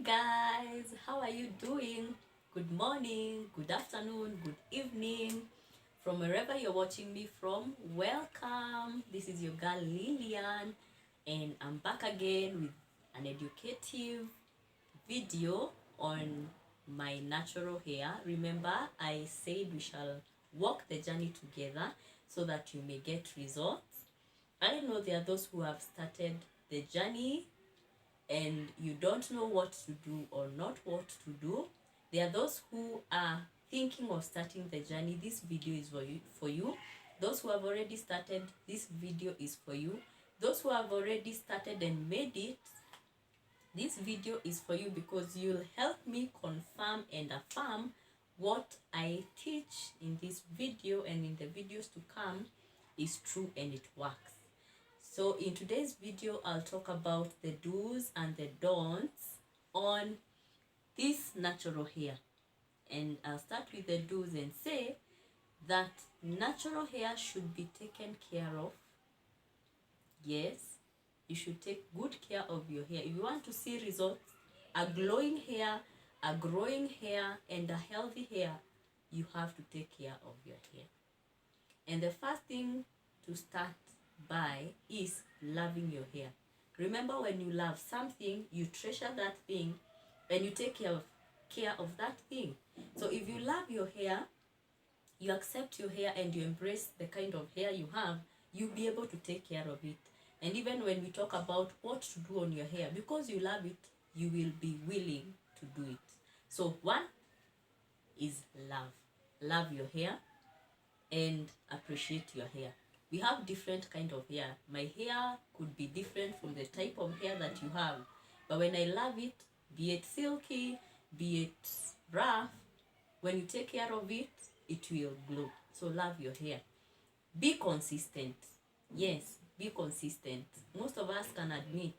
guys, how are you doing? Good morning, good afternoon, good evening. From wherever you're watching me from, welcome. This is your girl Lillian, and I'm back again with an educative video on my natural hair. Remember, I said we shall walk the journey together so that you may get results. I know there are those who have started the journey and you don't know what to do or not what to do. There are those who are thinking of starting the journey. This video is for you. Those who have already started, this video is for you. Those who have already started and made it, this video is for you, because you'll help me confirm and affirm what I teach in this video and in the videos to come is true and it works. So in today's video, I'll talk about the do's and the don'ts on this natural hair. And I'll start with the do's and say that natural hair should be taken care of. Yes, you should take good care of your hair. If you want to see results, a glowing hair, a growing hair, and a healthy hair, you have to take care of your hair. And the first thing to start by is loving your hair. Remember, when you love something, you treasure that thing and you take care of that thing. So if you love your hair, you accept your hair and you embrace the kind of hair you have, you'll be able to take care of it. And even when we talk about what to do on your hair, because you love it, you will be willing to do it. So one is love. Love your hair and appreciate your hair. We have different kind of hair. My hair could be different from the type of hair that you have, but when I love it, be it silky, be it rough, when you take care of it, it will glow. So love your hair. Be consistent. Yes, be consistent. Most of us can admit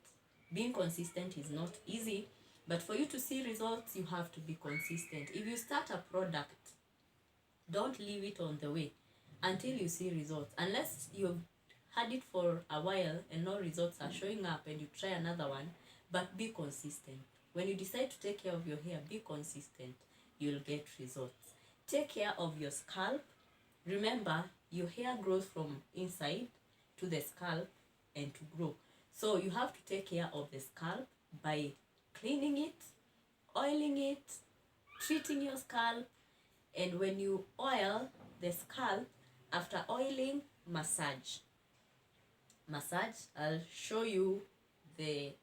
being consistent is not easy, but for you to see results, you have to be consistent. If you start a product, don't leave it on the way until you see results. Unless you've had it for a while and no results are showing up, and you try another one, but be consistent. When you decide to take care of your hair, be consistent. You'll get results. Take care of your scalp. Remember, your hair grows from inside to the scalp and to grow. So you have to take care of the scalp by cleaning it, oiling it, treating your scalp. And when you oil the scalp, after oiling, massage. I'll show you the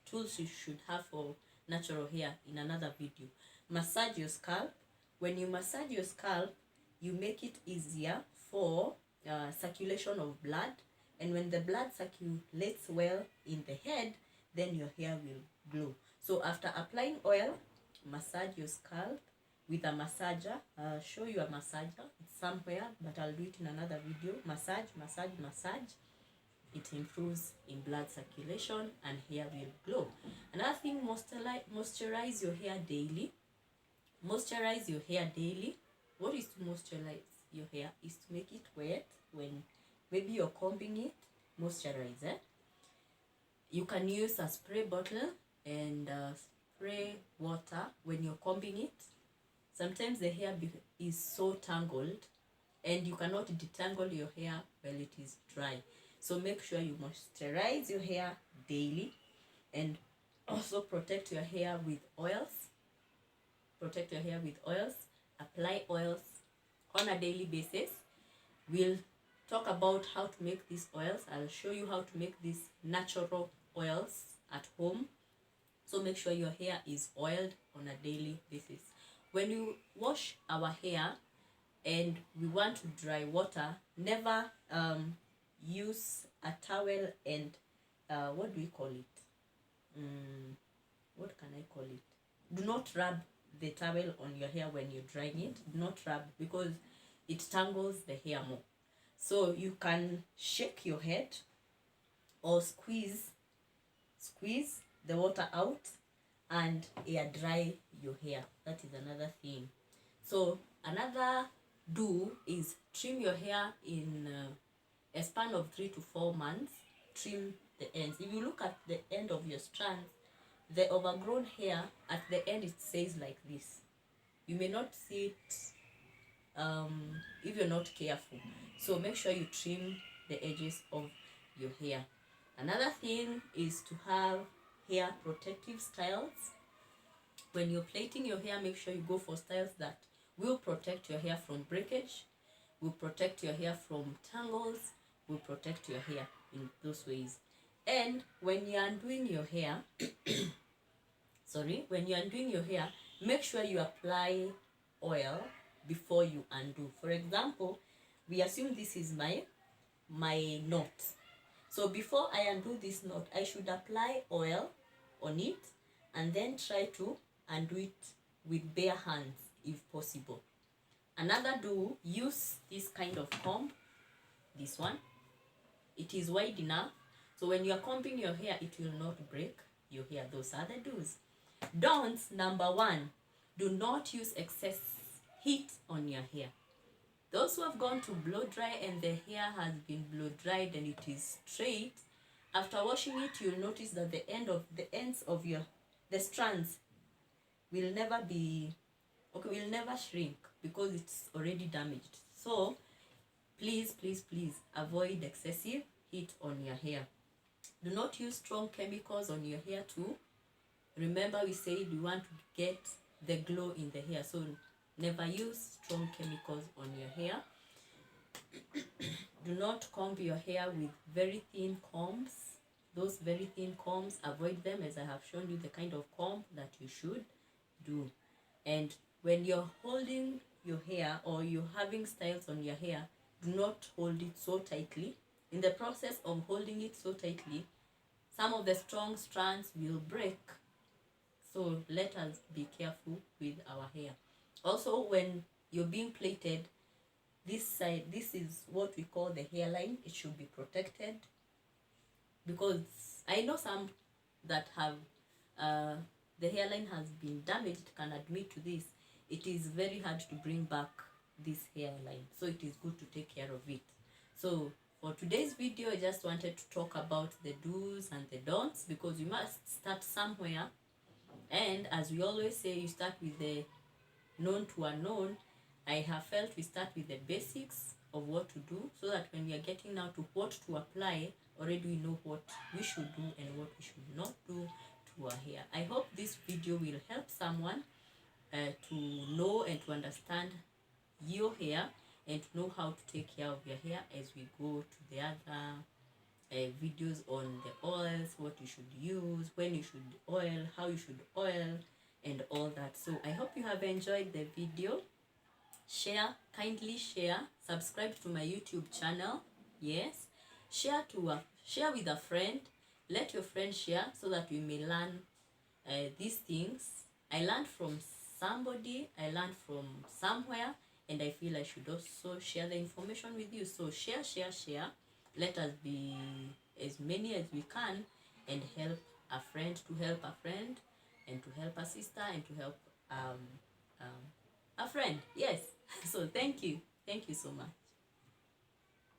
tools you should have for natural hair in another video. Massage your scalp. When you massage your scalp, you make it easier for circulation of blood. And when the blood circulates well in the head, then your hair will glow. So after applying oil, massage your scalp with a massager. I'll show you a massager. It's somewhere, but I'll do it in another video. Massage. It improves in blood circulation and hair will glow. Another thing, moisturize your hair daily. Moisturize your hair daily. What is to moisturize your hair? Is to make it wet. When maybe you're combing it, moisturize it. You can use a spray bottle and spray water when you're combing it. Sometimes the hair is so tangled and you cannot detangle your hair while it is dry. So make sure you moisturize your hair daily, and also protect your hair with oils. Apply oils on a daily basis. We'll talk about how to make these oils. I'll show you how to make these natural oils at home. So make sure your hair is oiled on a daily basis. When you wash our hair and we want to dry water, never use a towel and what do we call it? What can I call it? Do not rub the towel on your hair when you're drying it. Do not rub, because it tangles the hair more. So you can shake your head or squeeze the water out and air dry your hair. That is another thing. So another do is trim your hair in a span of 3 to 4 months. Trim the ends. If you look at the end of your strands, the overgrown hair, at the end it says like this. You may not see it if you're not careful, so make sure you trim the edges of your hair. Another thing is to have hair protective styles. When you're plaiting your hair, make sure you go for styles that will protect your hair from breakage, will protect your hair from tangles, will protect your hair in those ways. And when you are undoing your hair, when you are undoing your hair, make sure you apply oil before you undo. For example, we assume this is my knot. So before I undo this knot, I should apply oil on it and then try to undo it with bare hands if possible. Another do, use this kind of comb, this one. It is wide enough, so when you are combing your hair, it will not break your hair. Those are the do's. Don'ts, number 1, do not use excess heat on your hair. Those who have gone to blow dry and the hair has been blow dried and it is straight, after washing it, you'll notice that the ends of the strands will never shrink because it's already damaged. So please avoid excessive heat on your hair. Do not use strong chemicals on your hair too. Remember, we said we want to get the glow in the hair, so never use strong chemicals on your hair. Do not comb your hair with very thin combs. Those very thin combs, avoid them, as I have shown you the kind of comb that you should do. And when you're holding your hair or you're having styles on your hair, do not hold it so tightly. In the process of holding it so tightly, some of the strong strands will break. So let us be careful with our hair. Also, when you're being plaited, this side, this is what we call the hairline. It should be protected, because I know some that have the hairline has been damaged can admit to this. It is very hard to bring back this hairline, so it is good to take care of it. So for today's video, I just wanted to talk about the do's and the don'ts, because you must start somewhere. And as we always say, you start with the known to unknown. I have felt we start with the basics of what to do, so that when we are getting now to what to apply, already we know what we should do and what we should not do to our hair. I hope this video will help someone to know and to understand your hair and to know how to take care of your hair, as we go to the other videos on the oils, what you should use, when you should oil, how you should oil, and all that. So I hope you have enjoyed the video. Kindly share, subscribe to my YouTube channel. Yes, share with a friend. Let your friend share, so that we may learn these things. I learned from somebody, I learned from somewhere, and I feel I should also share the information with you. So share. Let us be as many as we can, and help a friend to help a friend, and to help a sister, and to help a friend. Yes. So thank you so much.